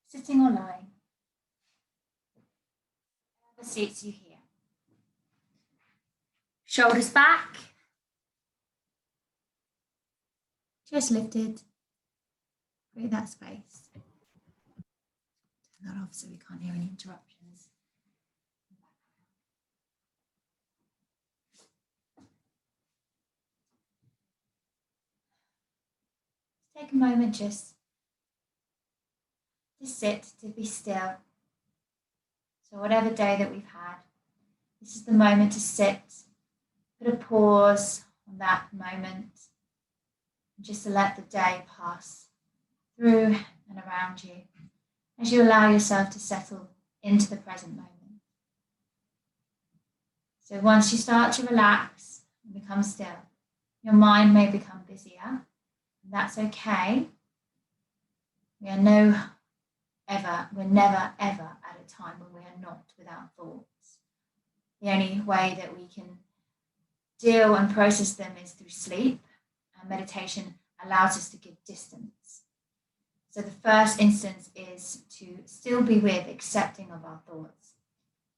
sitting or lying. Whatever suits you here. Shoulders back. Chest lifted. Create that space. Turn that off so we can't hear any interruptions. Take a moment just to sit, to be still. So whatever day that we've had, this is the moment to sit, put a pause on that moment, and just to let the day pass through and around you as you allow yourself to settle into the present moment. So once you start to relax and become still, your mind may become busier, and that's okay. We're never ever at a time when we are not without thoughts. The only way that we can deal and process them is through sleep, and meditation allows us to give distance. So the first instance is to still be with accepting of our thoughts,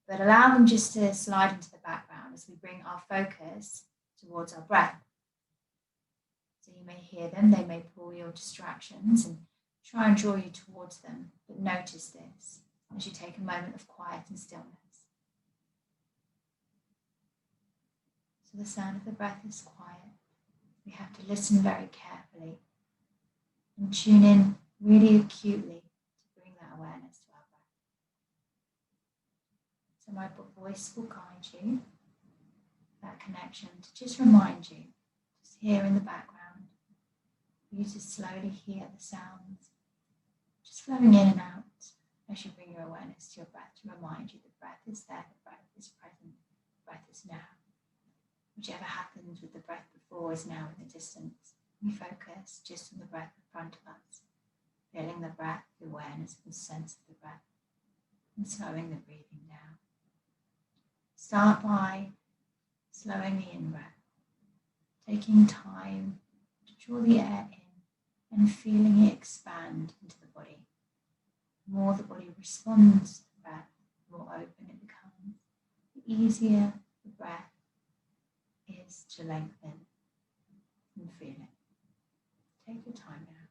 but allow them just to slide into the background as we bring our focus towards our breath. So you may hear them, they may pull your distractions and try and draw you towards them, but notice this as you take a moment of quiet and stillness. So the sound of the breath is quiet. We have to listen very carefully and tune in really acutely to bring that awareness to our breath. So my voice will guide you, that connection, to just remind you, just here in the background, for you to slowly hear the sounds, just flowing in and out as you bring your awareness to your breath, to remind you the breath is there, the breath is present, the breath is now. Whichever happens with the breath before is now in the distance. We focus just on the breath in front of us, feeling the breath, the awareness and sense of the breath, and slowing the breathing down. Start by slowing the in-breath, taking time to draw the air in and feeling it expand into the body. The more the body responds to the breath, the more open it becomes, the easier the breath is to lengthen and feel it. Take your time now.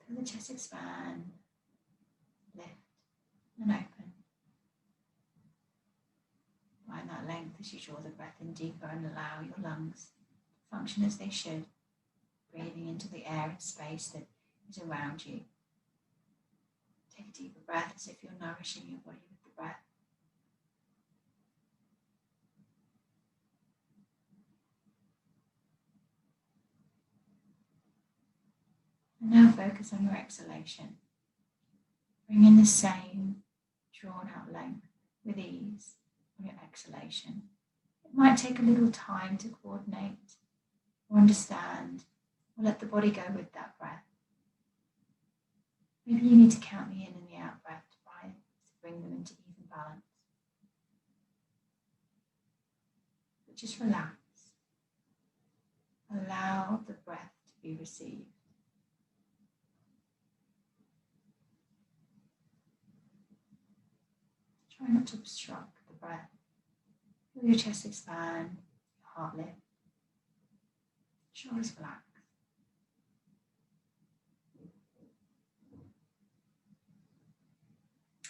Feel the chest expand, lift and open. Find that length as you draw the breath in deeper and allow your lungs to function as they should, breathing into the air and space that is around you. Take a deeper breath as if you're nourishing your body with the breath. And now focus on your exhalation. Bring in the same drawn out length with ease on your exhalation. It might take a little time to coordinate or understand or let the body go with that breath. Maybe you need to count the in and the out breath to bring them into even balance. But just relax. Allow the breath to be received. Try not to obstruct the breath. Feel your chest expand, your heart lift, shoulders relax.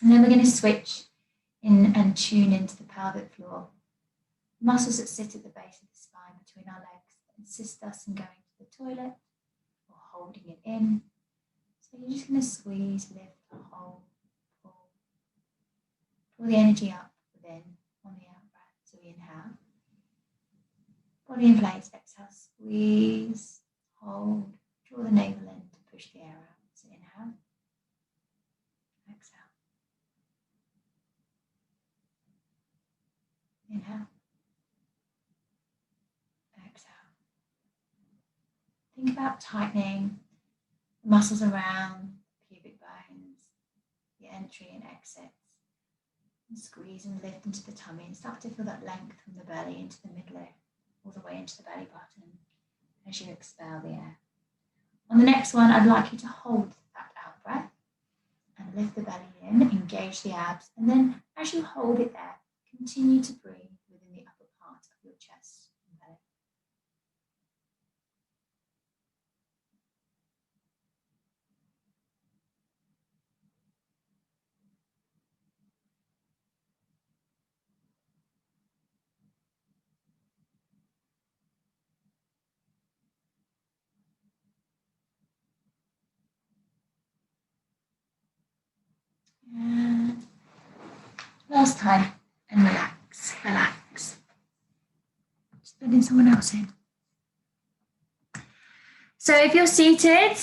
And then we're going to switch in and tune into the pelvic floor. Muscles that sit at the base of the spine between our legs that assist us in going to the toilet or holding it in. So you're just going to squeeze, lift, hold, pull. Pull the energy up within on the out breath. So we inhale. Body in place, exhale, squeeze, hold, draw the navel in to push the air out. So inhale, exhale. Inhale, exhale. Think about tightening the muscles around the pubic bones, the entry and exits. And squeeze and lift into the tummy and start to feel that length from the belly into the midline, all the way into the belly button as you expel the air. On the next one, I'd like you to hold that out breath. Lift the belly in, engage the abs, and then as you hold it there, continue to breathe within the upper part of your chest and belly. And last time, and relax, relax. Just letting someone else in. So if you're seated,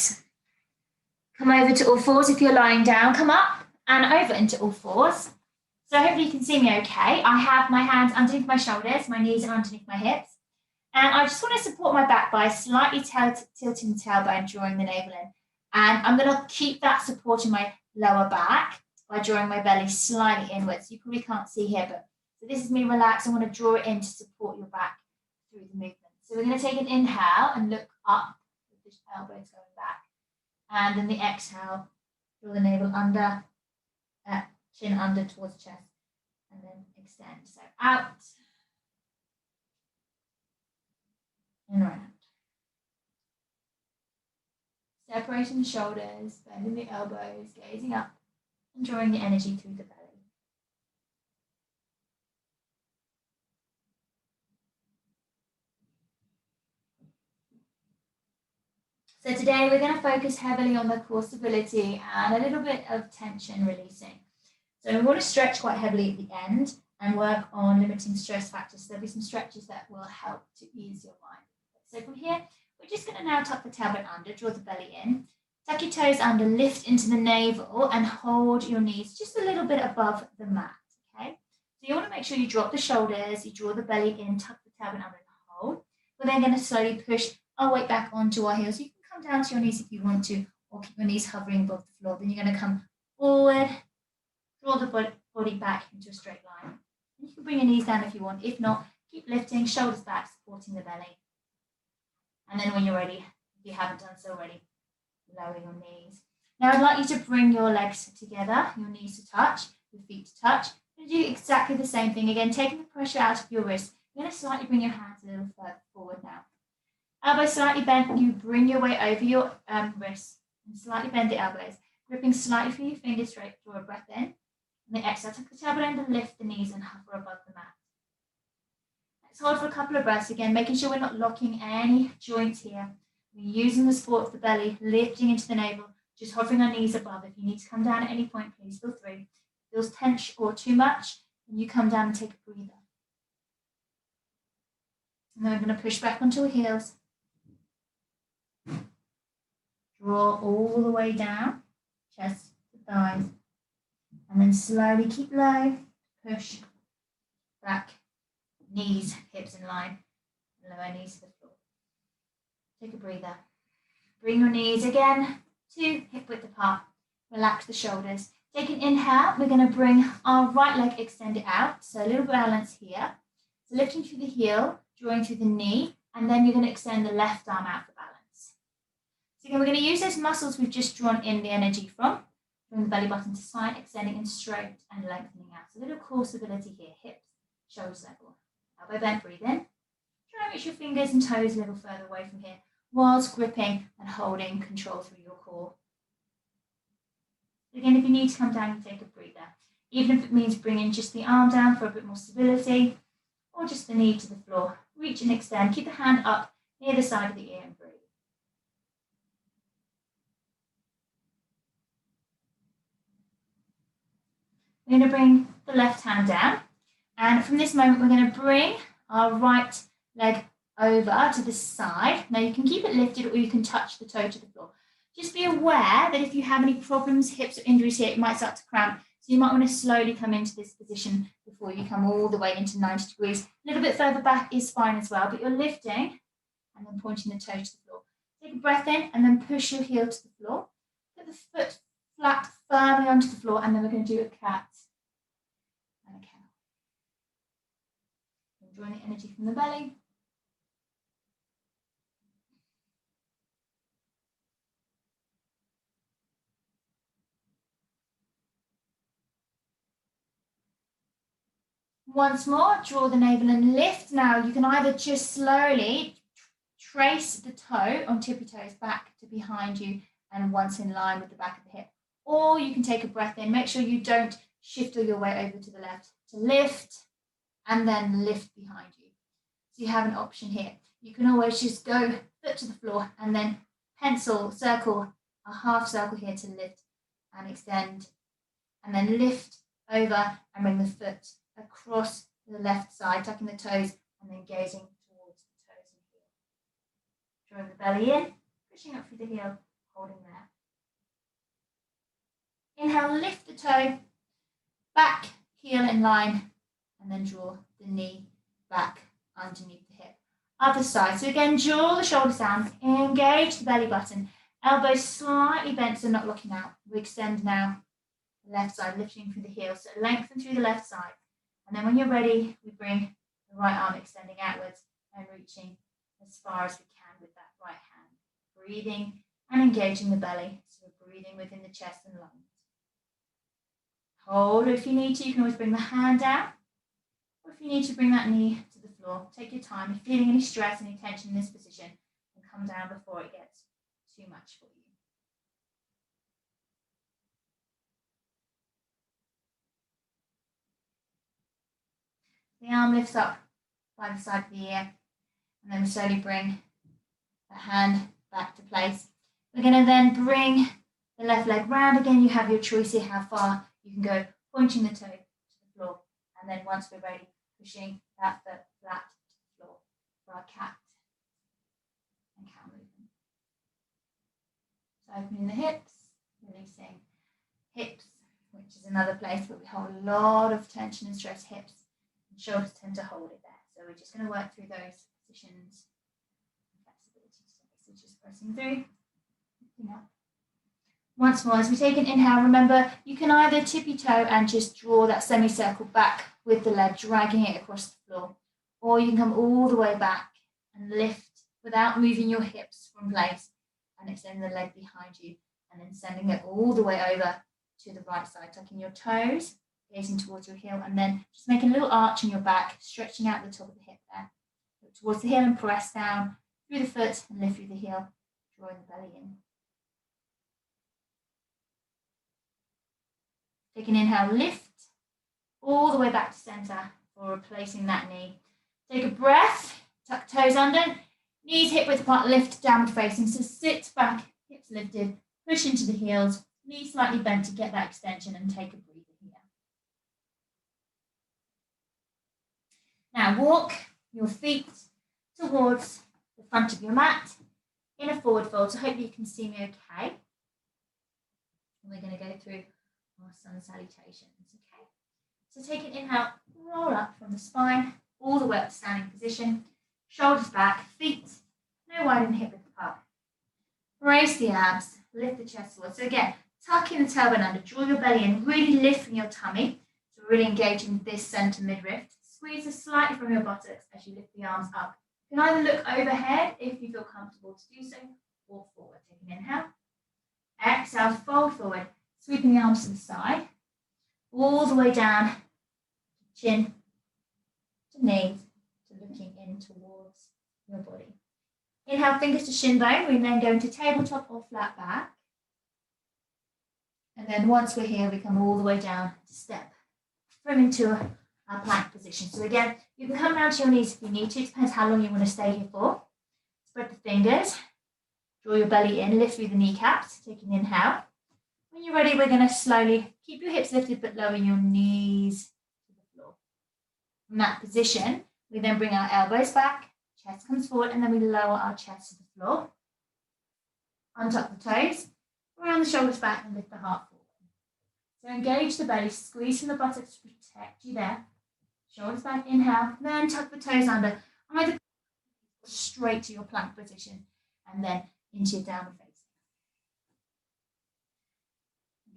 come over to all fours. If you're lying down, come up and over into all fours. So hopefully you can see me okay. I have my hands underneath my shoulders, my knees are underneath my hips. And I just want to support my back by slightly tilting the tailbone, drawing the navel in. And I'm going to keep that support in my lower back by drawing my belly slightly inwards. You probably can't see here, but so this is me relaxed. I want to draw it in to support your back through the movement. So we're going to take an inhale and look up with the elbows going back. And then the exhale, draw the navel under, chin under towards chest, and then extend. So out and around. Separating the shoulders, bending the elbows, gazing up, and drawing the energy through the belly. So today we're going to focus heavily on the core stability and a little bit of tension releasing. So we want to stretch quite heavily at the end and work on limiting stress factors. So there'll be some stretches that will help to ease your mind. So from here, we're just going to now tuck the tailbone under, draw the belly in, tuck your toes under, lift into the navel and hold your knees just a little bit above the mat, okay? So you want to make sure you drop the shoulders, you draw the belly in, tuck the tailbone under and hold. We're then going to slowly push our weight back onto our heels. You can come down to your knees if you want to, or keep your knees hovering above the floor. Then you're going to come forward, draw the body back into a straight line. And you can bring your knees down if you want. If not, keep lifting, shoulders back, supporting the belly. And then when you're ready, if you haven't done so already, lower your knees. Now I'd like you to bring your legs together, your knees to touch, your feet to touch. You're going to do exactly the same thing. Again, taking the pressure out of your wrist. You're going to slightly bring your hands a little further forward now. Elbows slightly bent, you bring your weight over your wrists and slightly bend the elbows. Gripping slightly through your fingers straight, draw a breath in. And then exhale, tuck the tailbone under, lift the knees and hover above the mat. Let's hold for a couple of breaths. Again, making sure we're not locking any joints here. We're using the support of the belly, lifting into the navel, just hovering our knees above. If you need to come down at any point, please feel free. If it feels tense or too much, then you come down and take a breather. And then we're going to push back onto our heels. Draw all the way down, chest to thighs. And then slowly keep low, push back, knees, hips in line, lower knees to the floor. Take a breather. Bring your knees again to hip width apart. Relax the shoulders. Take an inhale. We're going to bring our right leg extended out. So a little balance here. So lifting through the heel, drawing through the knee, and then you're going to extend the left arm out for balance. So again, we're going to use those muscles we've just drawn in the energy from the belly button to side, extending and straight and lengthening out. So a little core stability here, hips, shoulders level. Elbow bent, breathe in. Try and reach your fingers and toes a little further away from here, whilst gripping and holding control through your core. Again, if you need to come down, you take a breather. Even if it means bringing just the arm down for a bit more stability, or just the knee to the floor. Reach and extend. Keep the hand up near the side of the ear and breathe. We're going to bring the left hand down. And from this moment, we're going to bring our right leg over to the side. Now you can keep it lifted or you can touch the toe to the floor. Just be aware that if you have any problems, hips or injuries here, it might start to cramp. So you might want to slowly come into this position before you come all the way into 90 degrees. A little bit further back is fine as well, but you're lifting and then pointing the toe to the floor. Take a breath in and then push your heel to the floor. Put the foot flat firmly onto the floor, and then we're going to do a cat and a cow. Drawing the energy from the belly. Once more, draw the navel and lift. Now you can either just slowly trace the toe on tippy toes back to behind you and once in line with the back of the hip. Or you can take a breath in. Make sure you don't shift all your weight over to the left to lift and then lift behind you. So you have an option here. You can always just go foot to the floor and then pencil, circle, a half circle here to lift and extend. And then lift over and bring the foot across the left side, tucking the toes and then gazing towards the toes and heel. Drawing the belly in, pushing up through the heel, holding there. Inhale, lift the toe, back, heel in line, and then draw the knee back underneath the hip. Other side. So again, draw the shoulders down, engage the belly button, elbows slightly bent so not locking out. We extend now the left side, lifting through the heel, so lengthen through the left side. And then when you're ready, we bring the right arm extending outwards and reaching as far as we can with that right hand. Breathing and engaging the belly. So we're breathing within the chest and lungs. Hold, or if you need to, you can always bring the hand down. Or if you need to bring that knee to the floor, take your time. If you're feeling any stress, any tension in this position, and come down before it gets too much for you. The arm lifts up by the side of the ear, and then we slowly bring the hand back to place. We're going to then bring the left leg round. Again, you have your choice here how far you can go, pointing the toe to the floor. And then once we're ready, pushing that foot flat to the floor for our cat and cow movement. So opening the hips, releasing hips, which is another place where we hold a lot of tension and stress. Hips and shoulders tend to hold it there. So we're just going to work through those positions and flexibility today. So just pressing through, lifting up. Once more, as we take an inhale, remember you can either tippy toe and just draw that semicircle back with the leg, dragging it across the floor, or you can come all the way back and lift without moving your hips from place and extend the leg behind you and then sending it all the way over to the right side, tucking your toes, gazing towards your heel, and then just making a little arch in your back, stretching out the top of the hip there. Look towards the heel and press down through the foot and lift through the heel, drawing the belly in. Take an inhale, lift all the way back to center for replacing that knee. Take a breath, tuck toes under, knees hip width apart, lift downward facing. So sit back, hips lifted, push into the heels, knees slightly bent to get that extension and take a breather here. Now walk your feet towards the front of your mat in a forward fold. So hopefully you can see me okay. And we're going to go through our sun salutations, okay? So take an inhale, roll up from the spine, all the way up to standing position, shoulders back, feet no wider than hip width apart. Brace the abs, lift the chest forward. So again, tuck in the tailbone under, draw your belly in, really lift from your tummy, so really engaging this center midriff. Squeeze slightly from your buttocks as you lift the arms up. You can either look overhead if you feel comfortable to do so, or forward. Take an inhale, exhale, fold forward. Sweeping the arms to the side, all the way down, chin to knees, to looking in towards your body. Inhale, fingers to shin bone. We then go into tabletop or flat back. And then once we're here, we come all the way down to step from into our plank position. So again, you can come down to your knees if you need to. It depends how long you want to stay here for. Spread the fingers, draw your belly in, lift through the kneecaps, take an inhale. When you're ready, we're going to slowly keep your hips lifted, but lower your knees to the floor. From that position, we then bring our elbows back, chest comes forward, and then we lower our chest to the floor. Untuck the toes, round the shoulders back, and lift the heart forward. So engage the belly, squeeze from the buttocks to protect you there. Shoulders back, inhale, then tuck the toes under, either straight to your plank position, and then into your downward facing.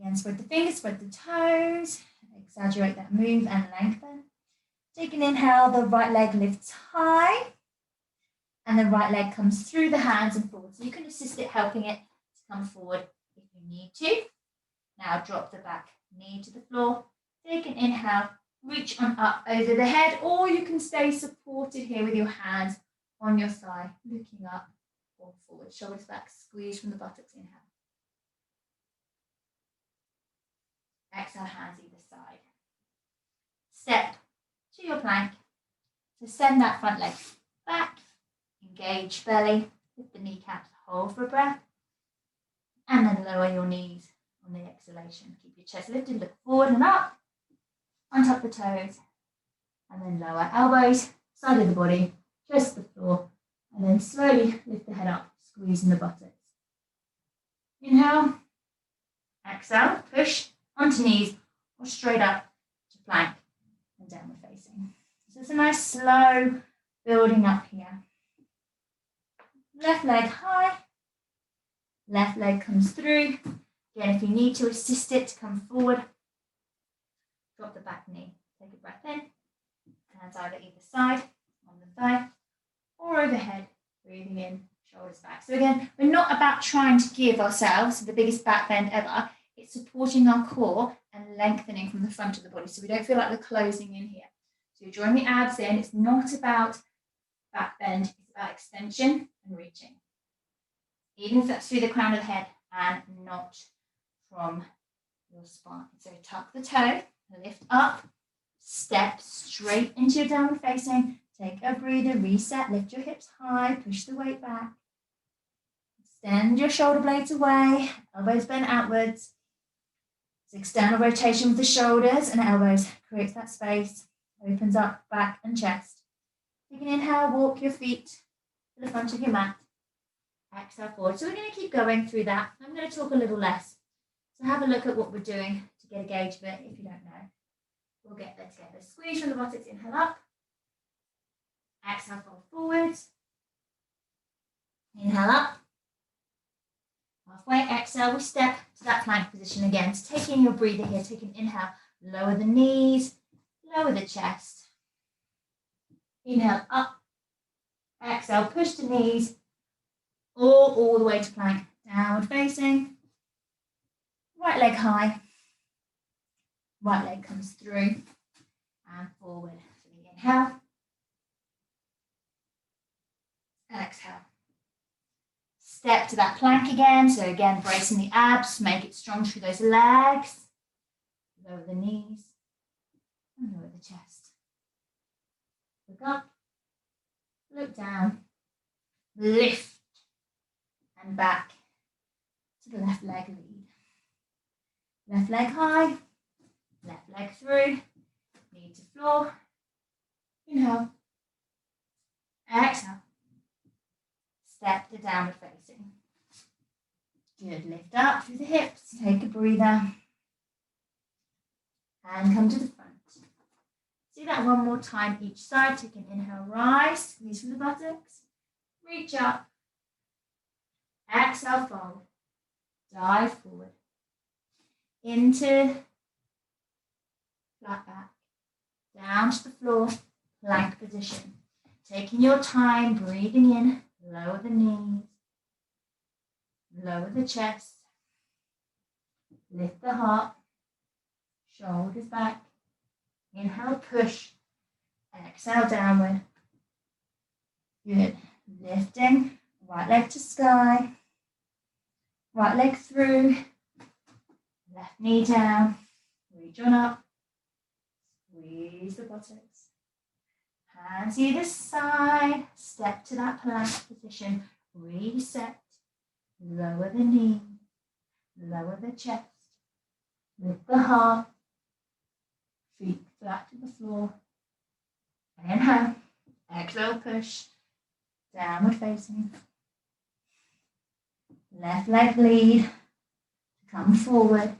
Again, spread the fingers, spread the toes, exaggerate that move and lengthen. Take an inhale, the right leg lifts high, and the right leg comes through the hands and forward. So you can assist it, helping it to come forward if you need to. Now drop the back knee to the floor. Take an inhale, reach on up over the head, or you can stay supported here with your hands on your thigh, looking up or forward, shoulders back, squeeze from the buttocks, inhale. Exhale, hands either side. Step to your plank. So send that front leg back, engage belly, lift the kneecaps, hold for a breath, and then lower your knees on the exhalation. Keep your chest lifted, look forward and up, untap the toes, and then lower elbows, side of the body, just the floor, and then slowly lift the head up, squeezing the buttocks. Inhale, exhale, push onto knees or straight up to plank and downward facing. So it's a nice slow building up here. Left leg high, left leg comes through. Again, if you need to assist it to come forward, drop the back knee, take a breath in, hands either side on the thigh or overhead, breathing in, shoulders back. So again, we're not about trying to give ourselves the biggest back bend ever. It's supporting our core and lengthening from the front of the body so we don't feel like we're closing in here. So you're drawing the abs in. It's not about back bend, it's about extension and reaching. Even if that's through the crown of the head and not from your spine. So tuck the toe, lift up, step straight into your downward facing. Take a breather, reset, lift your hips high, push the weight back. Extend your shoulder blades away, elbows bent outwards. It's external rotation with the shoulders and elbows creates that space, opens up back and chest. Take an inhale, walk your feet to the front of your mat. Exhale forward. So we're going to keep going through that. I'm going to talk a little less. So have a look at what we're doing to get a gauge of it if you don't know. We'll get there together. Squeeze from the buttocks, inhale up. Exhale, fold forwards. Inhale up. Halfway, exhale, we step to that plank position again. So taking your breather here, take an inhale, lower the knees, lower the chest. Inhale up. Exhale, push the knees, all the way to plank. Downward facing. Right leg high. Right leg comes through and forward. So the inhale. Exhale. Step to that plank again. So again, bracing the abs, make it strong through those legs. Lower the knees and lower the chest. Look up, look down, lift and back to the left leg lead. Left leg high, left leg through, knee to floor. Inhale, exhale. Step to downward facing. Good, lift up through the hips, take a breather. And come to the front. Do that one more time each side. Take an inhale, rise, squeeze from the buttocks. Reach up. Exhale, fold. Dive forward. Into flat back. Down to the floor, plank position. Taking your time, breathing in. Lower the knees, lower the chest, lift the heart, shoulders back, inhale, push, exhale, downward. Good, lifting, right leg to sky, right leg through, left knee down, reach on up, squeeze the buttocks. Hands either side, step to that plank position, reset, lower the knee, lower the chest, lift the heart, feet flat to the floor, inhale, exhale, push, downward facing, left leg lead, come forward,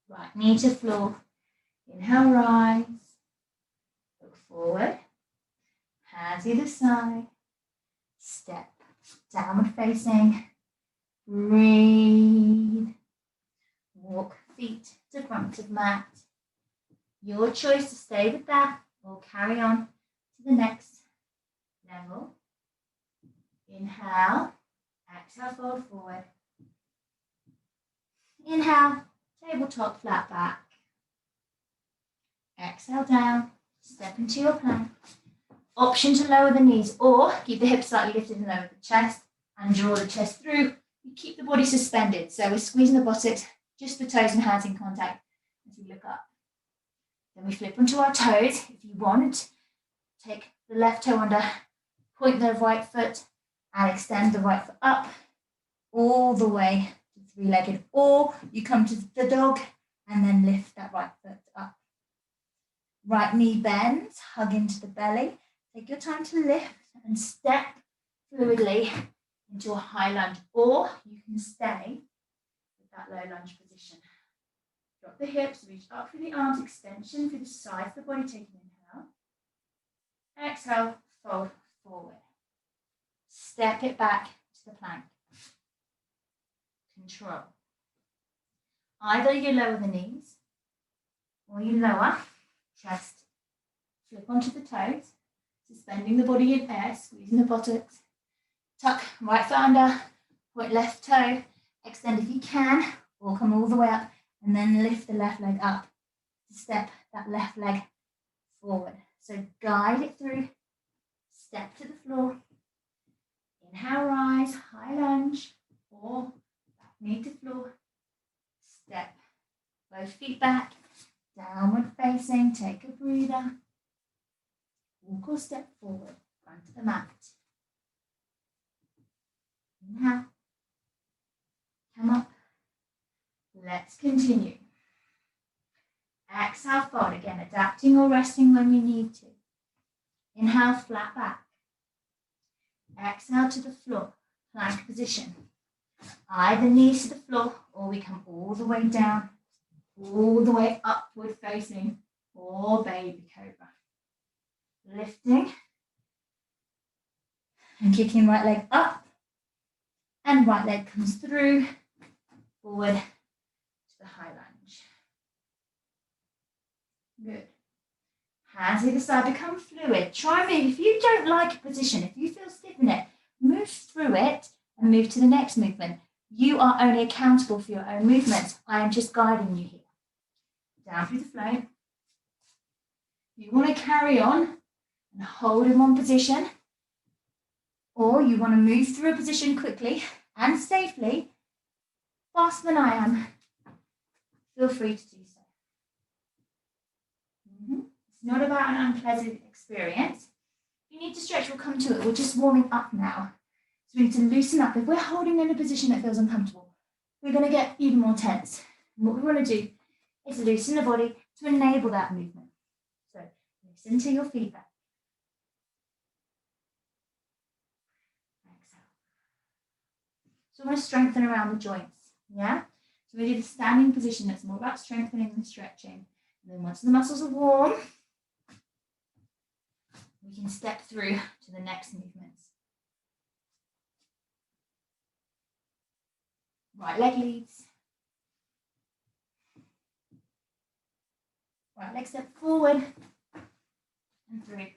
right knee to floor, inhale, rise, forward, hands either side, step, downward facing, breathe, walk feet to front of mat. Your choice to stay with that or carry on to the next level. Inhale, exhale, fold forward. Inhale, tabletop, flat back. Exhale down, step into your plank. Option to lower the knees or keep the hips slightly lifted and lower the chest and draw the chest through. You keep the body suspended. So we're squeezing the buttocks, just the toes and hands in contact as we look up. Then we flip onto our toes. If you want, take the left toe under, point the right foot and extend the right foot up all the way to three-legged. Or you come to the dog and then lift that right foot up. Right knee bends, hug into the belly. Take your time to lift and step fluidly into a high lunge, or you can stay with that low lunge position. Drop the hips, reach up through the arms, extension through the sides of the body, taking inhale. Exhale, fold forward. Step it back to the plank. Control. Either you lower the knees, or you lower, chest, flip onto the toes, suspending the body in air, squeezing the buttocks. Tuck right foot under, point left toe, extend if you can, or come all the way up, and then lift the left leg up to step that left leg forward. So guide it through, step to the floor. Inhale, rise, high lunge, or back knee to floor. Step both feet back, downward facing, take a breather. Walk or step forward, front of the mat. Inhale. Come up. Let's continue. Exhale, fold again, adapting or resting when you need to. Inhale, flat back. Exhale to the floor, plank position. Either knees to the floor, or we come all the way down, all the way upward facing, or baby cobra. Lifting and kicking right leg up, and right leg comes through, forward to the high lunge. Good. Hands either side, become fluid. Try and move. If you don't like a position, if you feel stiff in it, move through it and move to the next movement. You are only accountable for your own movements. I am just guiding you here. Down through the flow. You want to carry on and hold in one position, or you want to move through a position quickly and safely, faster than I am, feel free to do so. It's not about an unpleasant experience. If you need to stretch, we'll come to it. We're just warming up now. So we need to loosen up. If we're holding in a position that feels uncomfortable, we're going to get even more tense. And what we want to do is loosen the body to enable that movement. So listen to your feedback. Exhale. So we want to strengthen around the joints. Yeah? So we do the standing position. That's more about strengthening and stretching. And then once the muscles are warm, we can step through to the next movements. Right leg leads. Right leg step forward and through. Hands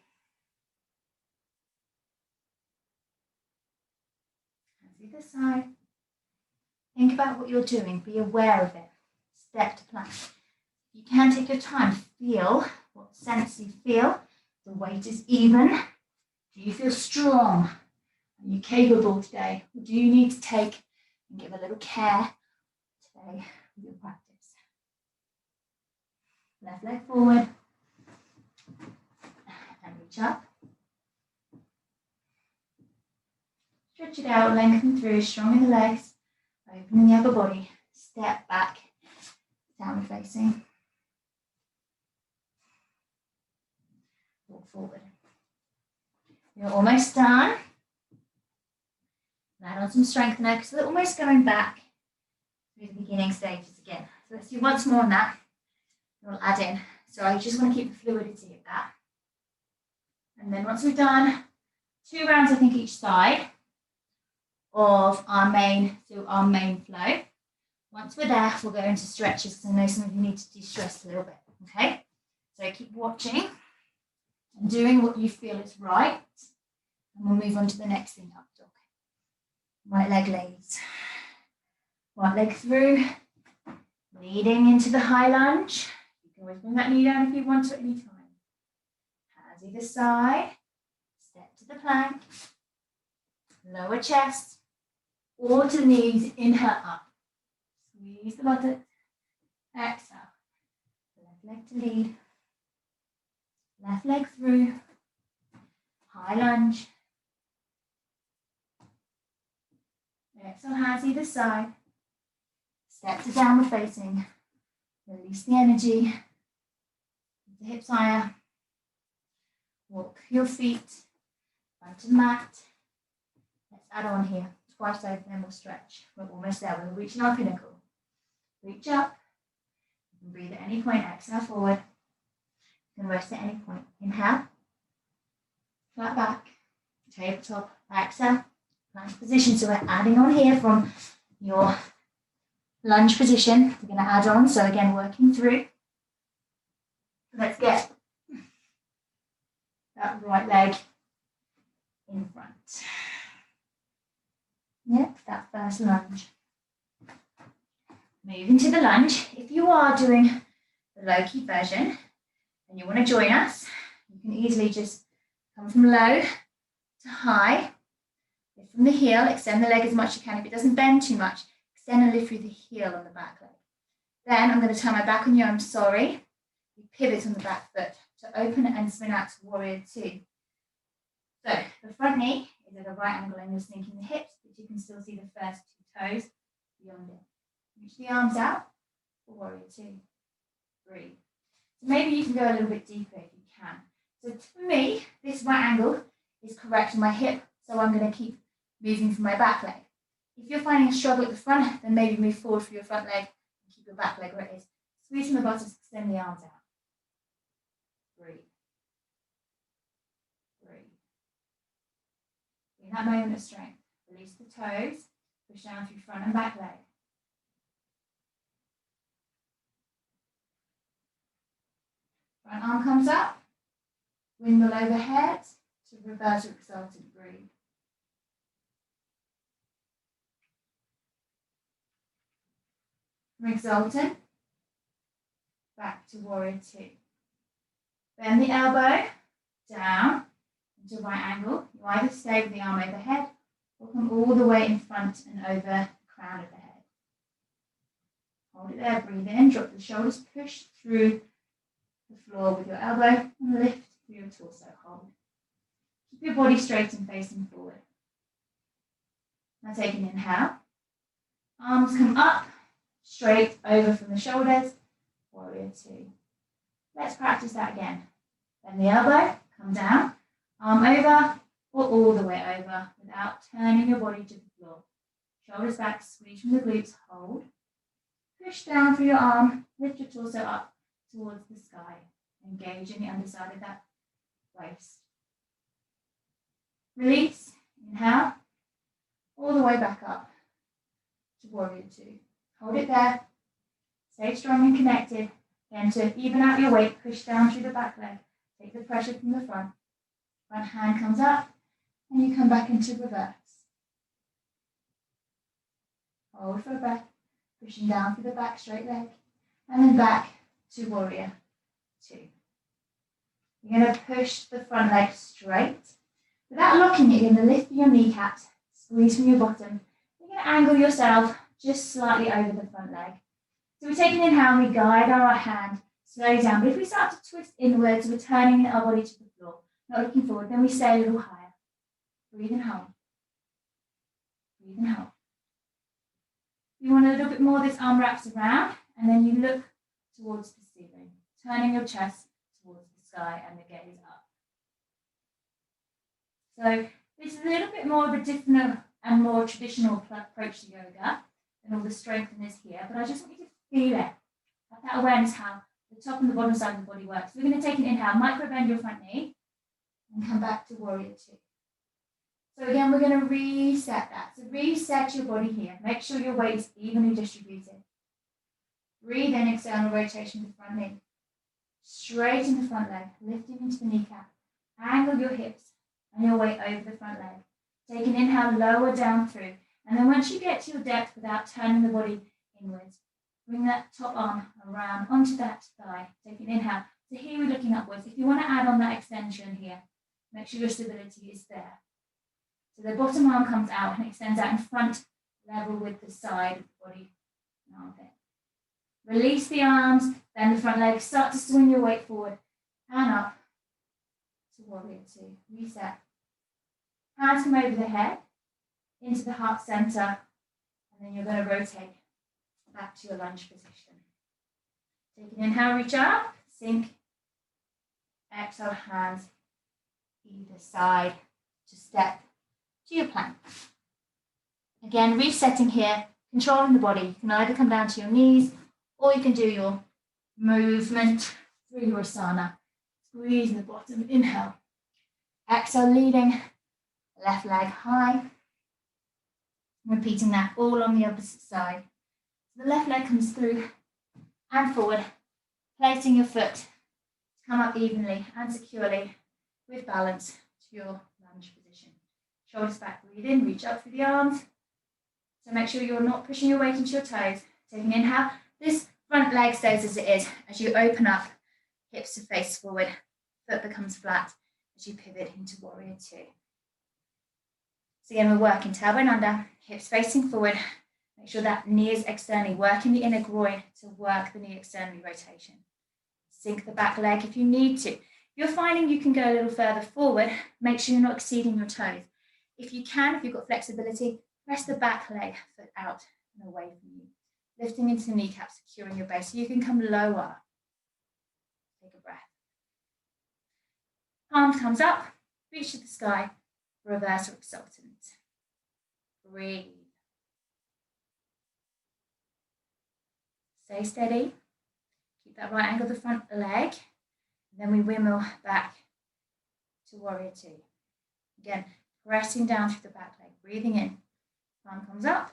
either side. Think about what you're doing. Be aware of it. Step to plank. You can take your time. Feel what sense you feel. The weight is even. Do you feel strong? Are you capable today? Or do you need to take and give a little care today with your practice? Left leg forward and reach up. Stretch it out, lengthen through, strong in the legs, opening the upper body. Step back, downward facing. Walk forward. You're almost done. Add on some strength now because we're almost going back through the beginning stages again. So let's do once more on that. We'll add in. So I just want to keep the fluidity of that. And then once we've done 2 rounds, I think, each side of our main flow. Once we're there, we'll go into stretches because I know some of you need to de-stress a little bit. Okay? So keep watching and doing what you feel is right. And we'll move on to the next thing, up dog. Right leg lays. Right leg through. Leading into the high lunge. You can always bring that knee down if you want to at any time. Hands either side, step to the plank, lower chest, or to the knees, inhale up. Squeeze the buttocks, exhale. Left leg to lead, left leg through, high lunge. Exhale, hands either side. Step to downward facing. Release the energy. Keep the hips higher. Walk your feet onto the mat. Let's add on here. Twice over, then we'll stretch. We're almost there. We're reaching our pinnacle. Reach up. You can breathe at any point. Exhale forward. You can rest at any point. Inhale. Flat back. Tabletop. Exhale. Plank position. So we're adding on here from your lunge position. We're going to add on. So again, working through. Let's get that right leg in front. Yep, that first lunge. Moving to the lunge. If you are doing the low key version and you want to join us, you can easily just come from low to high. Lift from the heel, extend the leg as much as you can. If it doesn't bend too much, extend and lift through the heel on the back leg. Then I'm going to turn my back on you, I'm sorry. We pivot on the back foot to open and spin out to warrior two. So the front knee is at a right angle and you're sinking the hips, but you can still see the first two toes beyond it. Reach the arms out for warrior two. Breathe. So maybe you can go a little bit deeper if you can. So for me, this right angle is correct on my hip, so I'm going to keep moving from my back leg. If you're finding a struggle at the front, then maybe move forward for your front leg and keep your back leg where it is. Squeeze from the buttocks, extend the arms out. Breathe. Breathe. In that moment of strength, release the toes, push down through front and back leg. Front arm comes up, windmill overhead to reverse exalted. Breathe. From exalted, back to warrior two. Bend the elbow down into right angle. You either stay with the arm overhead or come all the way in front and over the crown of the head. Hold it there, breathe in, drop the shoulders, push through the floor with your elbow and lift through your torso. Hold. Keep your body straight and facing forward. Now take an inhale. Arms come up, straight over from the shoulders. Warrior two. Let's practice that again. Bend the elbow, come down, arm over or all the way over without turning your body to the floor. Shoulders back, squeeze from the glutes, hold. Push down through your arm, lift your torso up towards the sky. Engage in the underside of that waist. Release, inhale, all the way back up to warrior two. Hold it there. Stay strong and connected. Then to even out your weight, push down through the back leg. Take the pressure from the front. Front hand comes up and you come back into reverse. Hold for a breath, pushing down through the back straight leg and then back to warrior two. You're going to push the front leg straight. Without locking it, you're going to lift your kneecaps, squeeze from your bottom. You're going to angle yourself just slightly over the front leg. So we take an inhale and we guide our right hand slowly down. But if we start to twist inwards, we're turning our body to the floor, not looking forward. Then we stay a little higher. Breathe and hold. Breathe and hold. If you want a little bit more, this arm wraps around and then you look towards the ceiling, turning your chest towards the sky and the gaze up. So this is a little bit more of a different and more traditional approach to yoga and all the strengtheners here, but I just want you to feel it. Have that awareness how the top and the bottom side of the body works. We're going to take an inhale, micro bend your front knee, and come back to warrior two. So again, we're going to reset that. So reset your body here. Make sure your weight is evenly distributed. Breathe in, external rotation of the front knee. Straighten the front leg, lifting into the kneecap. Angle your hips and your weight over the front leg. Take an inhale, lower down through. And then once you get to your depth without turning the body inwards, Bring that top arm around onto that thigh. Take an inhale. So here we're looking upwards. If you want to add on that extension here, make sure your stability is there. So the bottom arm comes out and extends out in front, level with the side of the body and armpit. Release the arms, bend the front leg, start to swing your weight forward and up to warrior two. Reset. Hands come over the head, into the heart center, and then you're going to rotate back to your lunge position. Take an inhale, reach up, sink. Exhale, hands either side to step to your plank. Again, resetting here, controlling the body. You can either come down to your knees or you can do your movement through your asana. Squeezing the bottom, inhale. Exhale, leading left leg high. Repeating that all on the opposite side. So the left leg comes through and forward, placing your foot to come up evenly and securely with balance to your lunge position. Shoulders back, breathe in, reach up through the arms. So make sure you're not pushing your weight into your toes. Taking an inhale. This front leg stays as it is. As you open up, hips to face forward, foot becomes flat as you pivot into warrior two. So again, we're working tailbone under, hips facing forward. Make sure that knee is externally, working the inner groin to work the knee externally rotation. Sink the back leg if you need to. If you're finding you can go a little further forward, make sure you're not exceeding your toes. If you can, if you've got flexibility, press the back leg foot out and away from you. Lifting into the kneecap, securing your base so you can come lower. Take a breath. Palm comes up, reach to the sky, reverse or exultant. Breathe. Stay steady. Keep that right angle of the front leg. And then we windmill back to warrior two. Again, pressing down through the back leg, breathing in. Palm comes up,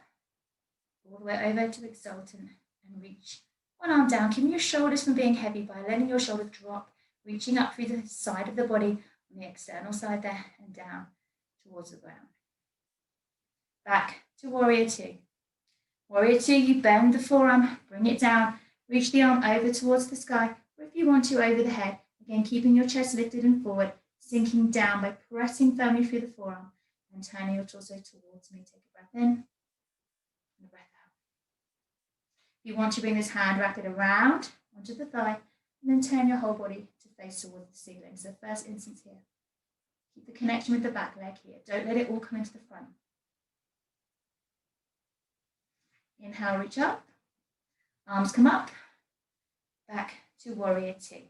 all the way over to exultant and reach. One arm down, keeping your shoulders from being heavy by letting your shoulders drop, reaching up through the side of the body on the external side there and down towards the ground. Back to warrior two. Warrior two, you bend the forearm, bring it down, reach the arm over towards the sky, or if you want to, over the head. Again, keeping your chest lifted and forward, sinking down by pressing firmly through the forearm and turning your torso towards me. Take a breath in and a breath out. If you want to bring this hand, wrap it around onto the thigh and then turn your whole body to face towards the ceiling. So first instance here. Keep the connection with the back leg here. Don't let it all come into the front. Inhale, reach up. Arms come up. Back to warrior two.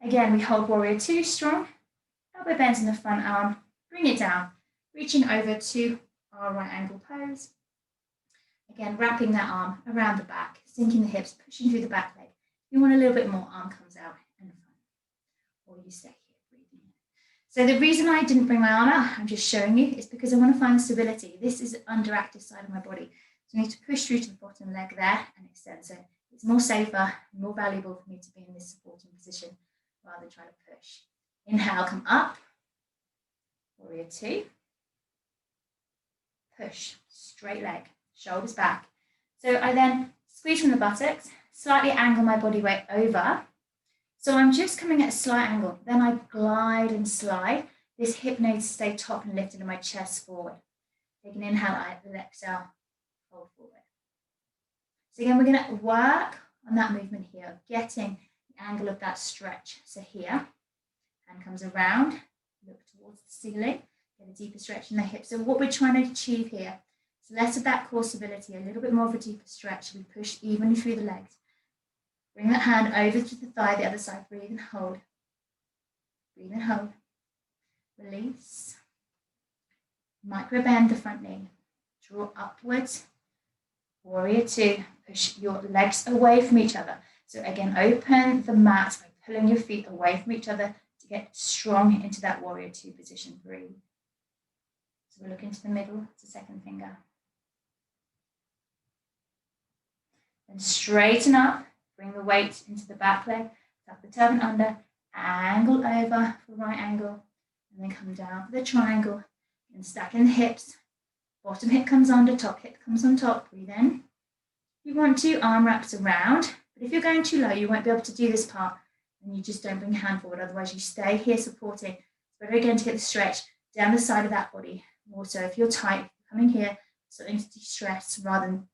Again, we hold warrior two strong. Elbow bends in the front arm. Bring it down. Reaching over to our right angle pose. Again, wrapping that arm around the back. Sinking the hips, pushing through the back leg. If you want a little bit more, arm comes out in the front. Or you stay here, breathing in. So the reason I didn't bring my arm out, I'm just showing you, is because I want to find stability. This is the underactive side of my body. So I need to push through to the bottom leg there and extend. So it's more safer and more valuable for me to be in this supporting position rather than trying to push. Inhale, come up. Warrior two. Push, straight leg, shoulders back. So I then squeeze from the buttocks, slightly angle my body weight over. So I'm just coming at a slight angle. Then I glide and slide. This hip needs to stay top and lifted and my chest forward. Take an inhale, exhale, fold forward. So again, we're going to work on that movement here, getting the angle of that stretch. So here, hand comes around, look towards the ceiling, get a deeper stretch in the hips. So what we're trying to achieve here is less of that core stability, a little bit more of a deeper stretch. We push evenly through the legs. Bring that hand over to the thigh, the other side. Breathe and hold. Breathe and hold. Release. Micro bend the front knee. Draw upwards. Warrior two. Push your legs away from each other. So again, open the mat by pulling your feet away from each other to get strong into that warrior two position. Breathe. So we're looking to the middle, it's the second finger. Then straighten up, bring the weight into the back leg, tuck the turban under, angle over for right angle, and then come down for the triangle, and stack in the hips. Bottom hip comes under, top hip comes on top, breathe in, You want to, arm wraps around, but if you're going too low, you won't be able to do this part, and you just don't bring your hand forward, otherwise you stay here supporting. It's better again to get the stretch down the side of that body. Also, if you're tight, coming here, something to de-stress rather than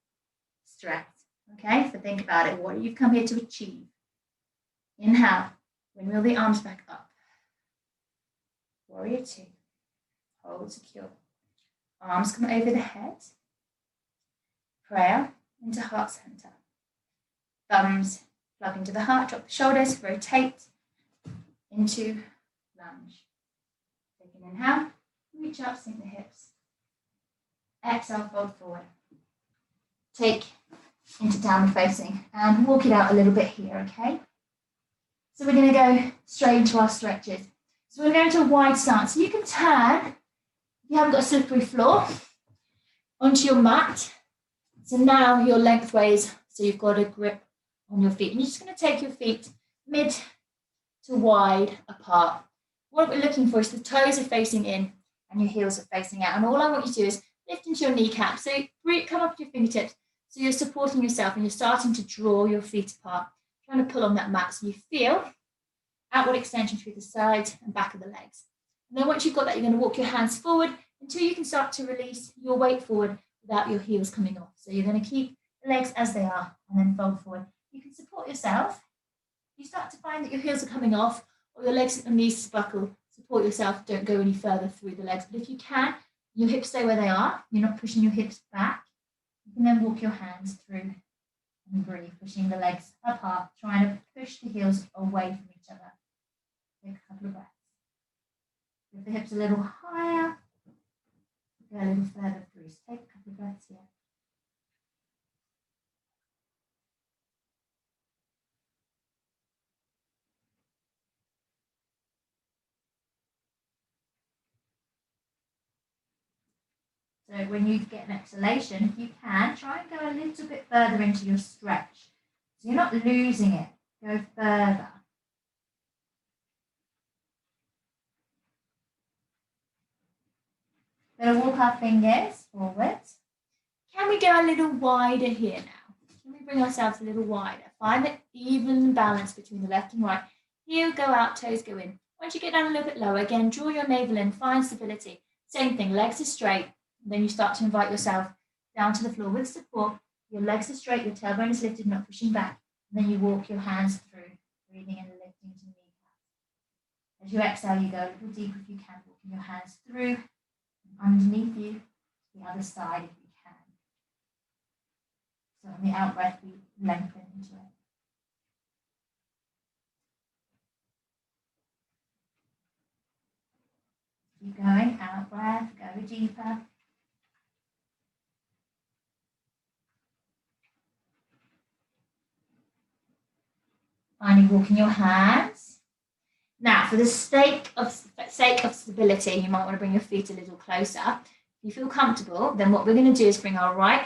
stress, okay? So think about it, what you've come here to achieve. Inhale, windmill the arms back up. Warrior two, hold secure. Arms come over the head. Prayer into heart center. Thumbs plug into the heart, drop the shoulders, rotate into lunge. Take an inhale, reach up, sink the hips. Exhale, fold forward. Take into downward facing and walk it out a little bit here, okay? So we're going to go straight into our stretches. So we're going to a wide stance. So you can turn, if you haven't got a slippery floor, onto your mat. So now you're lengthways, so you've got a grip on your feet. And you're just going to take your feet mid to wide apart. What we're looking for is the toes are facing in and your heels are facing out. And all I want you to do is lift into your kneecap. So come up with your fingertips. So you're supporting yourself and you're starting to draw your feet apart, trying to pull on that mat so you feel outward extension through the sides and back of the legs. And then once you've got that, you're going to walk your hands forward until you can start to release your weight forward without your heels coming off. So you're going to keep the legs as they are and then fold forward. You can support yourself. You start to find that your heels are coming off or your legs and knees buckle. Support yourself, don't go any further through the legs. But if you can, your hips stay where they are. You're not pushing your hips back. You can then walk your hands through and breathe, pushing the legs apart, trying to push the heels away from each other. Take a couple of breaths. If the hips a little higher, go a little further through. So take a couple of breaths here. So when you get an exhalation, if you can, try and go a little bit further into your stretch. So you're not losing it. Go further. Going to walk our fingers forward. Can we go a little wider here now? Can we bring ourselves a little wider? Find the even balance between the left and right. Heel go out, toes go in. Once you get down a little bit lower, again, draw your navel in, find stability. Same thing, legs are straight. And then you start to invite yourself down to the floor with support. Your legs are straight, your tailbone is lifted, not pushing back. And then you walk your hands through, breathing and lifting to kneecaps. As you exhale, you go a little deeper if you can, walking your hands through and underneath you to the other side if you can. So on the out breath, we lengthen into it. Keep going, out breath, go deeper. Finally, walking your hands. Now, for the sake of stability, you might want to bring your feet a little closer. If you feel comfortable, then what we're going to do is bring our right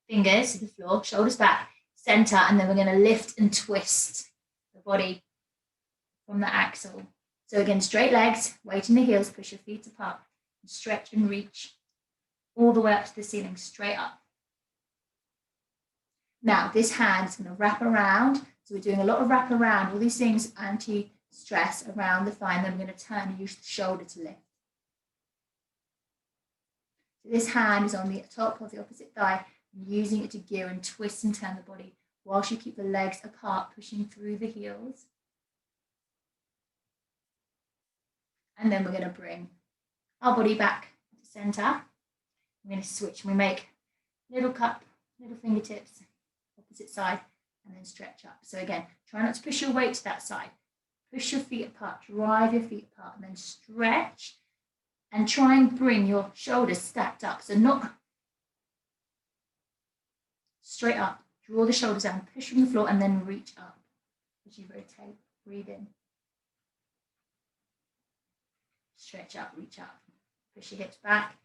fingers to the floor, shoulders back, center, and then we're going to lift and twist the body from the axle. So again, straight legs, weight in the heels, push your feet apart, and stretch and reach all the way up to the ceiling, straight up. Now, this hand is going to wrap around. So we're doing a lot of wrap around, all these things anti-stress around the thigh, and then we're going to turn and use the shoulder to lift. So this hand is on the top of the opposite thigh, and using it to gear and twist and turn the body whilst you keep the legs apart, pushing through the heels. And then we're going to bring our body back to center. We're going to switch, and we make little cup, little fingertips, opposite side, and then stretch up. So again, try not to push your weight to that side. Push your feet apart, drive your feet apart, and then stretch. And try and bring your shoulders stacked up. So not straight up. Draw the shoulders down, push from the floor, and then reach up. As you rotate, breathe in. Stretch up, reach up. Push your hips back,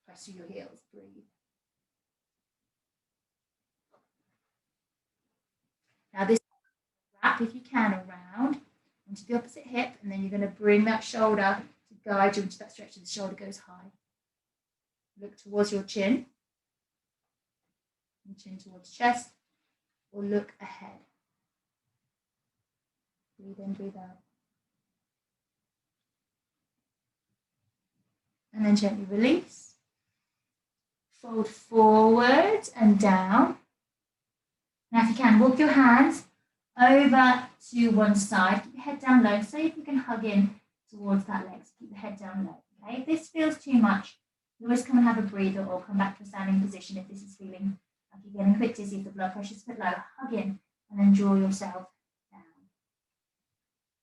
press through your heels, breathe. Now this wrap, if you can, around onto the opposite hip, and then you're going to bring that shoulder to guide you into that stretch so the shoulder goes high. Look towards your chin. chin towards chest, or look ahead. Breathe in, breathe out. And then gently release. Fold forward and down. Now if you can, walk your hands over to one side. Keep your head down low. So if you can hug in towards that leg. So keep the head down low. Okay? If this feels too much, you always come and have a breather or come back to a standing position if this is feeling like you're getting a bit dizzy, if the blood pressure's a bit low. Hug in and then draw yourself down.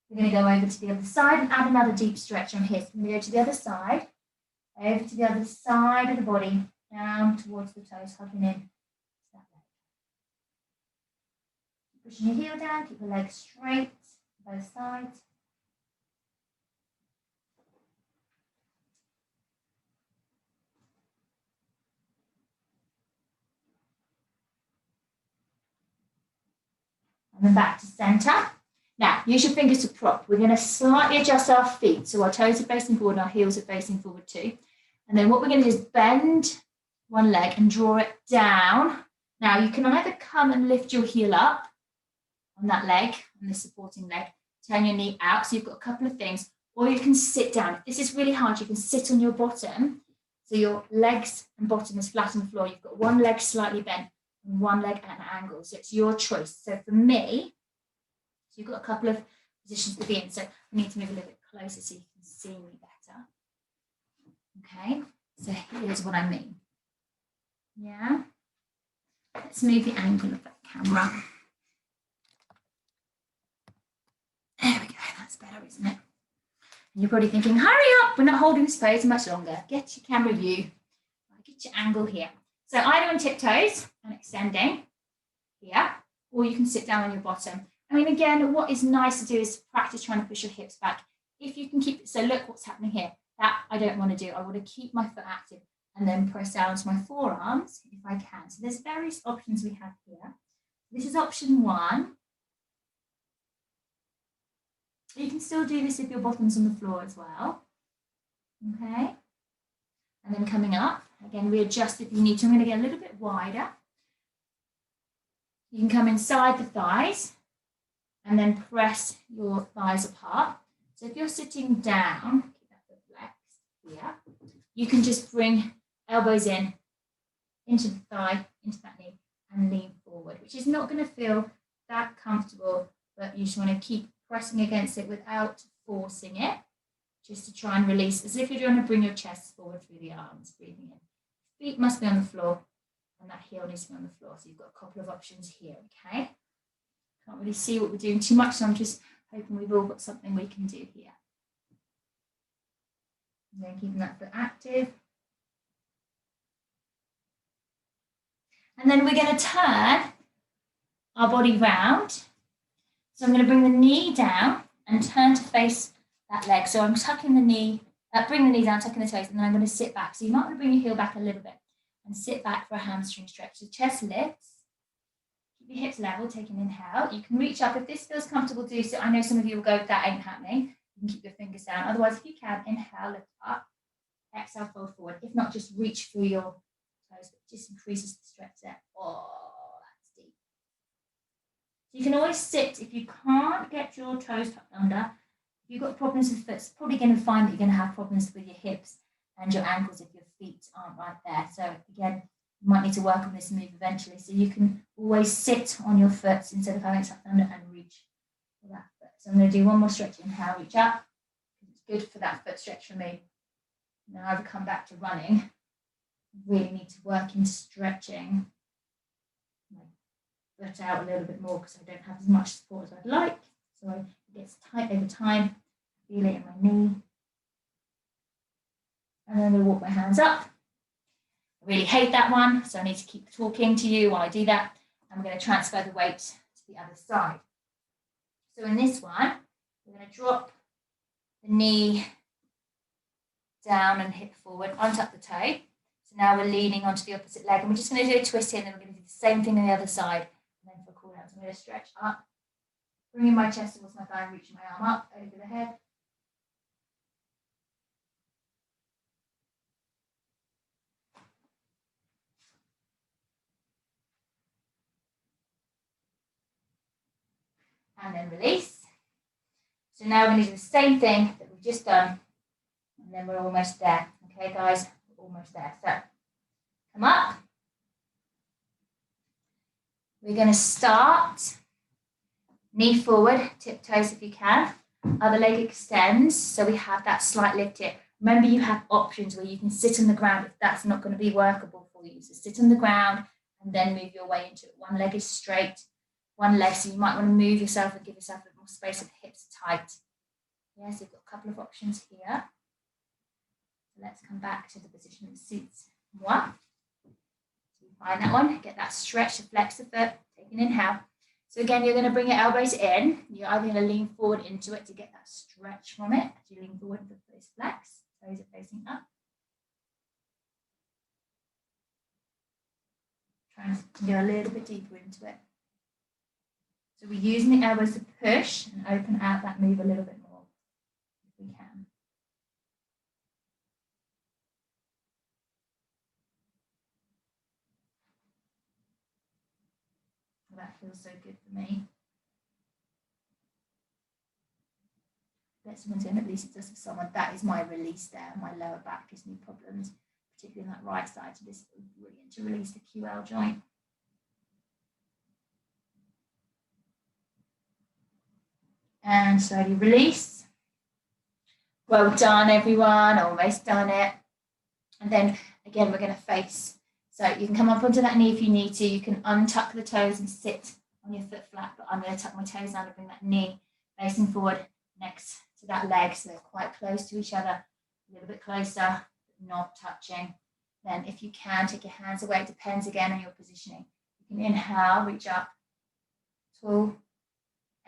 We're going to go over to the other side and add another deep stretch on here. So we're going to go to the other side, over to the other side of the body, down towards the toes, hugging in. Pushing your heel down, keep the legs straight, both sides. And then back to center. Now, use your fingers to prop. We're going to slightly adjust our feet. So our toes are facing forward and our heels are facing forward too. And then what we're going to do is bend one leg and draw it down. Now, you can either come and lift your heel up on that leg, on the supporting leg, turn your knee out. So you've got a couple of things. Or you can sit down. If this is really hard, you can sit on your bottom. So your legs and bottom is flat on the floor. You've got one leg slightly bent and one leg at an angle. So it's your choice. So for me, so you've got a couple of positions to be in. So I need to move a little bit closer so you can see me better. Okay, so here's what I mean. Yeah. Let's move the angle of that camera. There we go, that's better, isn't it? And you're probably thinking, hurry up, we're not holding this pose much longer. Get your camera view. Get your angle here. So either on tiptoes and extending here, or you can sit down on your bottom. I mean, again, what is nice to do is practice trying to push your hips back. If you can keep it, so look what's happening here. That I don't want to do. I want to keep my foot active and then press down to my forearms if I can. So there's various options we have here. This is option one. You can still do this if your bottom's on the floor as well. Okay. And then coming up, again, readjust if you need to. I'm going to get a little bit wider. You can come inside the thighs and then press your thighs apart. So if you're sitting down, keep that foot flexed here, you can just bring elbows in, into the thigh, into that knee, and lean forward, which is not going to feel that comfortable, but you just want to keep pressing against it without forcing it, just to try and release, as if you're trying to bring your chest forward through the arms, breathing in. Feet must be on the floor, and that heel needs to be on the floor. So you've got a couple of options here, okay? Can't really see what we're doing too much, so I'm just hoping we've all got something we can do here. And then keeping that foot active. And then we're going to turn our body round. So I'm going to bring the knee down and turn to face that leg. So I'm tucking the knee, bring the knee down, tucking the toes, and then I'm going to sit back. So you might want to bring your heel back a little bit and sit back for a hamstring stretch. So chest lifts. Keep your hips level, take an inhale. You can reach up. If this feels comfortable, do so. I know some of you will go, that ain't happening. You can keep your fingers down. Otherwise, if you can, inhale, lift up. Exhale, fold forward. If not, just reach through your toes. It just increases the stretch there. Oh, that's deep. So you can always sit. If you can't get your toes tucked under, if you've got problems with foot, it's probably going to find that you're going to have problems with your hips and your ankles if your feet aren't right there. So again, you might need to work on this move eventually. So you can always sit on your foot instead of having it tucked under and reach for that foot. So I'm going to do one more stretch. Inhale, reach up. It's good for that foot stretch for me. Now I've come back to running. I really need to work in stretching my foot out a little bit more because I don't have as much support as I'd like. So it gets tight over time. I feel it in my knee. And then I'm going to walk my hands up. I really hate that one, so I need to keep talking to you while I do that. I'm going to transfer the weight to the other side. So in this one, we're going to drop the knee down and hip forward, untuck the toe. So now we're leaning onto the opposite leg, and we're just going to do a twist here, and then we're going to do the same thing on the other side. And then for a cool down, so I'm going to stretch up, bringing my chest towards my thigh, reaching my arm up over the head. and then release. So now we're going to do the same thing that we've just done, and then we're almost there. Okay, guys, we're almost there. So come up. We're going to start knee forward, tiptoes if you can. Other leg extends, so we have that slight lift here. Remember, you have options where you can sit on the ground if that's not going to be workable for you. So sit on the ground and then move your way into it. One leg is straight, one leg, so you might want to move yourself and give yourself a bit more space so the hips are tight. Yes, you've got a couple of options here. So let's come back to the position that suits moi. So you find that one, get that stretch to flex the foot, take an inhale. So again, you're going to bring your elbows in. You're either going to lean forward into it to get that stretch from it. As you lean forward, the foot is flexed, toes are facing up. Try and go a little bit deeper into it. So we're using the elbows to push and open out that move a little bit more, if we can. That feels so good for me. Let someone in, at least it does for someone. That is my release there. My lower back gives me problems, particularly on that right side. So this is brilliant to release the QL joint. And slowly release. Well done, everyone. Almost done it. And then again, we're going to face. So you can come up onto that knee if you need to. You can untuck the toes and sit on your foot flat, but I'm going to tuck my toes down and bring that knee facing forward next to that leg, so they're quite close to each other, a little bit closer, but not touching. Then if you can, take your hands away. It depends again on your positioning. You can inhale, reach up, tall,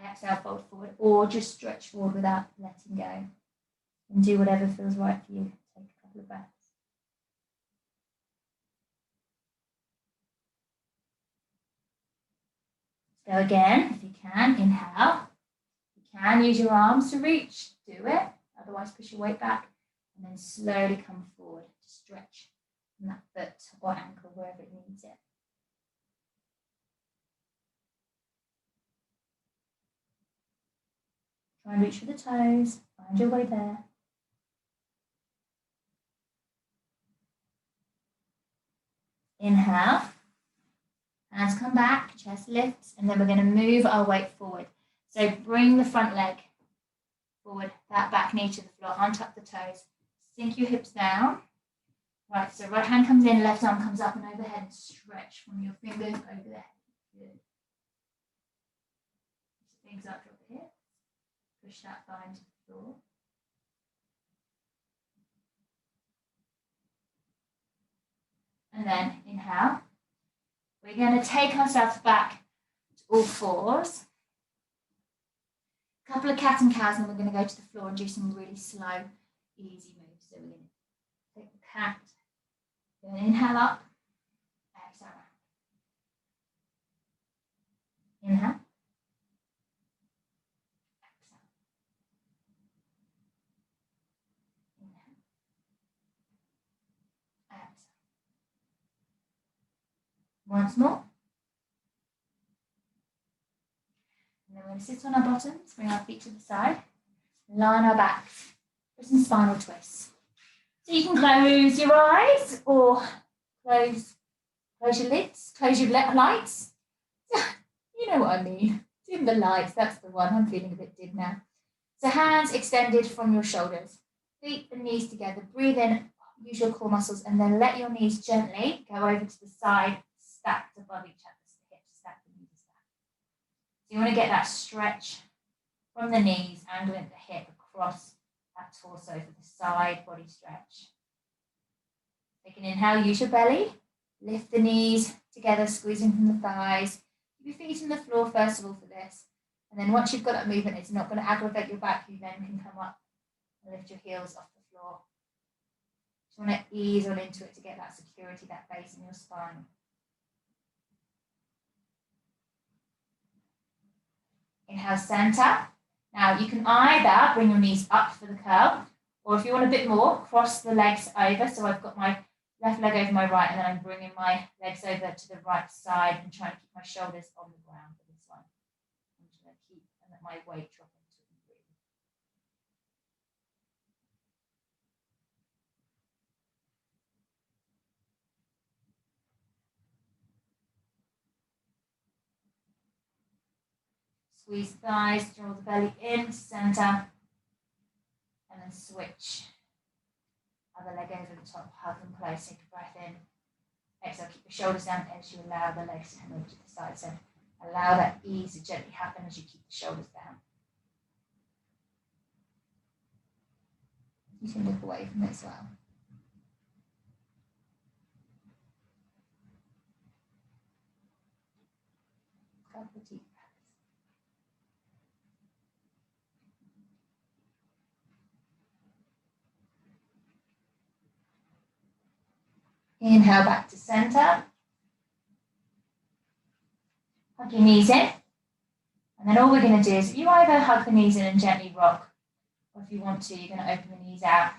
exhale, fold forward, or just stretch forward without letting go. And do whatever feels right for you. Take a couple of breaths. So again, if you can, inhale. You can use your arms to reach, do it. Otherwise, push your weight back and then slowly come forward to stretch from that foot or ankle, wherever it needs it. Try and reach for the toes, find your way there. Inhale, hands come back, chest lifts, and then we're going to move our weight forward. So bring the front leg forward, that back knee to the floor, untuck the toes, sink your hips down. Right, so right hand comes in, left arm comes up and overhead, and stretch from your fingers over the head. Good. Things up, drop the hips, push that thigh into the floor. And then inhale. We're going to take ourselves back to all fours. A couple of cat and cows, and then we're going to go to the floor and do some really slow, easy moves. So we're going to take the cat, we're going to inhale up, exhale. Inhale. Exhale. Inhale. Exhale. Once more. And then we're going to sit on our bottoms, bring our feet to the side, lie on our backs for some spinal twists. So you can close your eyes or close your lids, close your lights. You know what I mean. Dim the lights, that's the one. I'm feeling a bit dim now. So hands extended from your shoulders, feet and knees together. Breathe in, use your core muscles, and then let your knees gently go over to the side, stacked above each other. So the hips stacked and knees stacked. So you want to get that stretch from the knees, angling the hip across that torso for the side body stretch. Take an inhale, use your belly, lift the knees together, squeezing from the thighs. Keep your feet on the floor first of all for this. And then once you've got that movement, it's not going to aggravate your back. You then can come up and lift your heels off the floor. Just want to ease on into it to get that security, that base in your spine. Inhale, center. Now you can either bring your knees up for the curl, or if you want a bit more, cross the legs over. So I've got my left leg over my right, and then I'm bringing my legs over to the right side and trying to keep my shoulders on the ground for this one. I'm just going to keep an my weight drop into the room. Squeeze thighs, draw the belly into center, and then switch. Other leg over the top, hug them close, take a breath in. Exhale, keep the shoulders down as you allow the legs to move to the side. So allow that ease to gently happen as you keep the shoulders down. You can look away from it as well. Couple of deep breaths. Inhale back to center. Hug your knees in. And then all we're going to do is you either hug the knees in and gently rock, or if you want to, you're going to open the knees out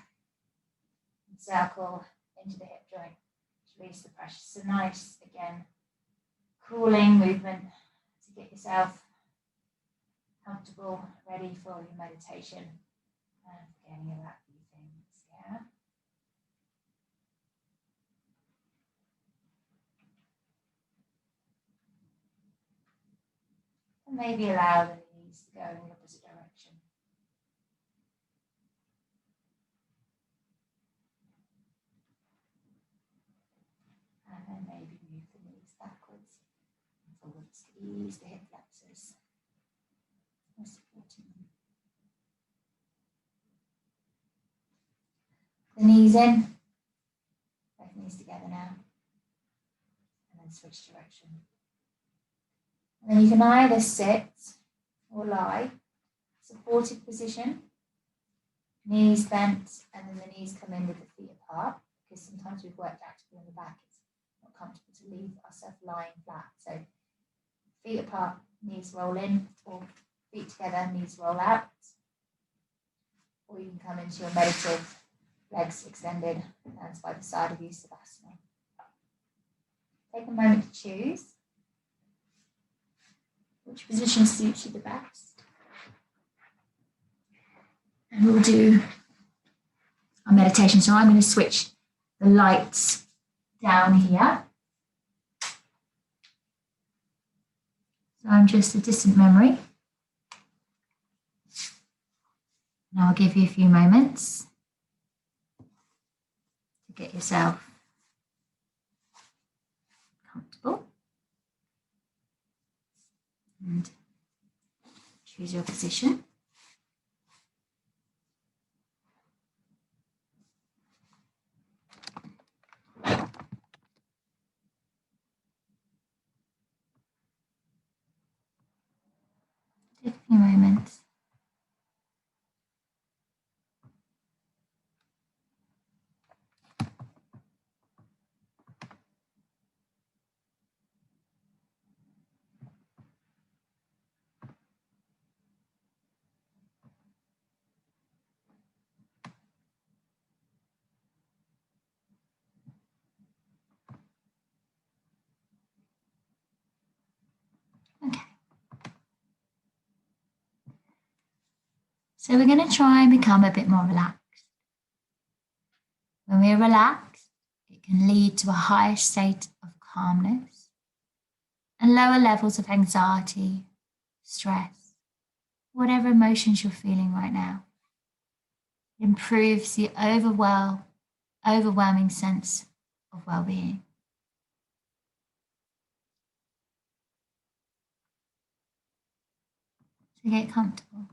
and circle into the hip joint to release the pressure. So nice, again, cooling movement to get yourself comfortable, ready for your meditation and forgetting about a few things. Yeah. And maybe allow the knees to go in the opposite direction. And then maybe move the knees backwards and forwards to ease the hip flexors. We're supporting them. The knees in, both knees together now. And then switch direction. And then you can either sit or lie, supported position, knees bent, and then the knees come in with the feet apart, because sometimes we've worked actively on the back, it's not comfortable to leave ourselves lying flat. So feet apart, knees roll in, or feet together, knees roll out. Or you can come into your meditative, legs extended, hands by the side of you, Savasana. Take a moment to choose which position suits you the best. And we'll do our meditation. So I'm going to switch the lights down here. So I'm just a distant memory. And I'll give you a few moments to get yourself comfortable. And choose your position. Take a few moments. Okay. So we're going to try and become a bit more relaxed. When we're relaxed, it can lead to a higher state of calmness and lower levels of anxiety, stress, whatever emotions you're feeling right now. It improves the overwhelming sense of well-being. So get comfortable.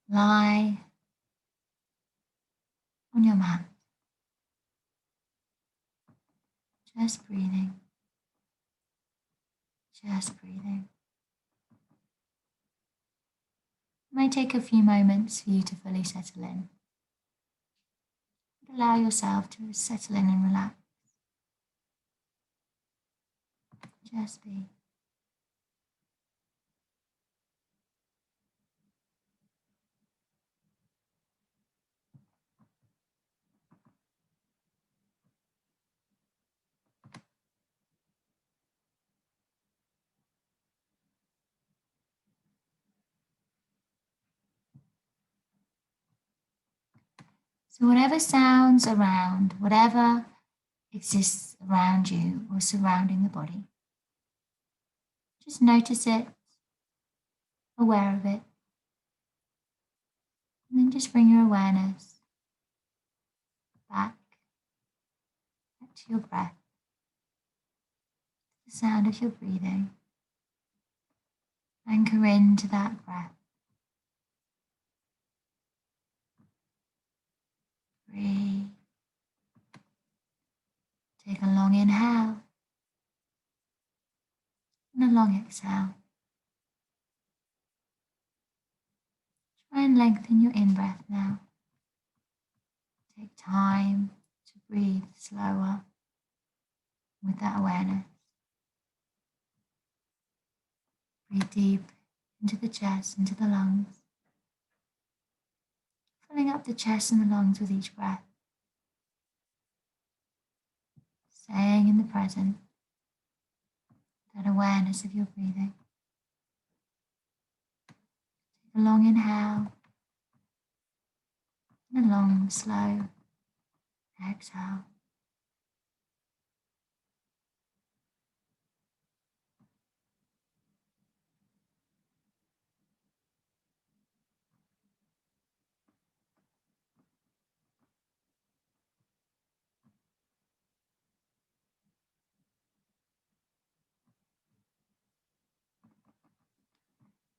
Lie on your mat. Just breathing. Just breathing. It may take a few moments for you to fully settle in. But allow yourself to settle in and relax. Just be. So whatever sounds around, whatever exists around you or surrounding the body, just notice it, aware of it, and then just bring your awareness back to your breath, the sound of your breathing. Anchor into that breath. Breathe. Take a long inhale and a long exhale. Try and lengthen your in-breath now. Take time to breathe slower with that awareness. Breathe deep into the chest, into the lungs, filling up the chest and the lungs with each breath. Staying in the present, that awareness of your breathing. Take a long inhale and a long, slow exhale.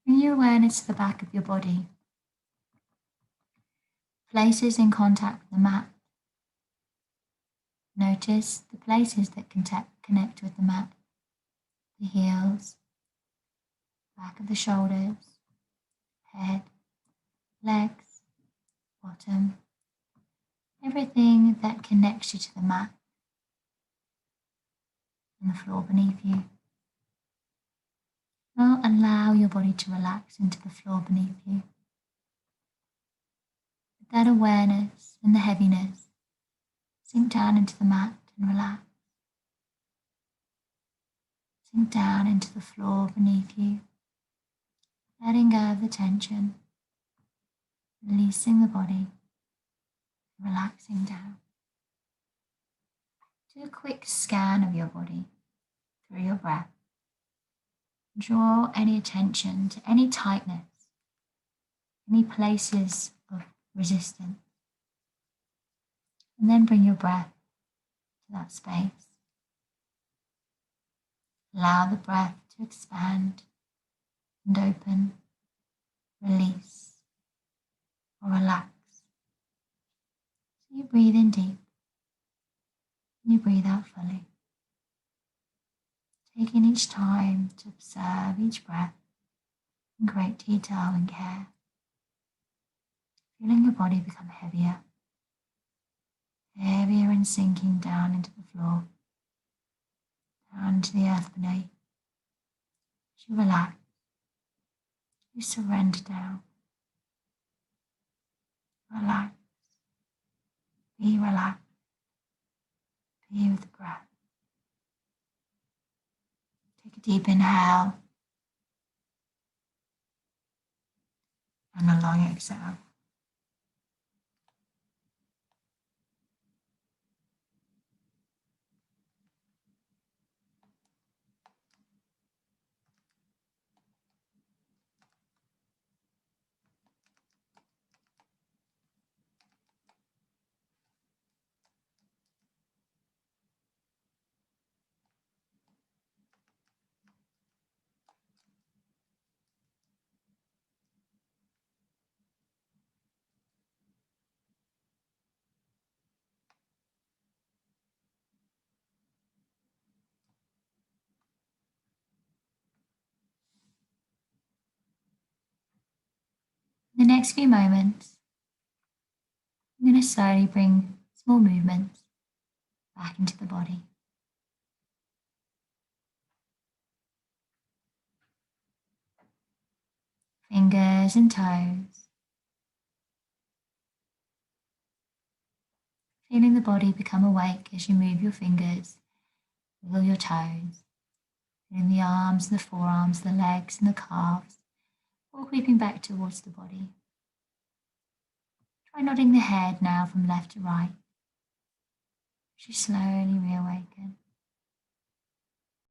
Bring your awareness to the back of your body, places in contact with the mat. Notice the places that connect with the mat, the heels, back of the shoulders, head, legs, bottom, everything that connects you to the mat and the floor beneath you. Now allow your body to relax into the floor beneath you. With that awareness and the heaviness, sink down into the mat and relax. Sink down into the floor beneath you, letting go of the tension, releasing the body, relaxing down. Do a quick scan of your body through your breath. Draw any attention to any tightness, any places of resistance, and then bring your breath to that space. Allow the breath to expand and open, release, or relax. So you breathe in deep and you breathe out fully. Taking each time to observe each breath in great detail and care. Feeling your body become heavier, heavier and sinking down into the floor, down to the earth beneath. As you relax, you surrender down. Relax, be relaxed, be with the breath. Take a deep inhale and a long exhale. In the next few moments, I'm going to slowly bring small movements back into the body. Fingers and toes. Feeling the body become awake as you move your fingers, wiggle your toes. Feeling the arms, the forearms, the legs and the calves, all creeping back towards the body. Try nodding the head now from left to right. She slowly reawaken.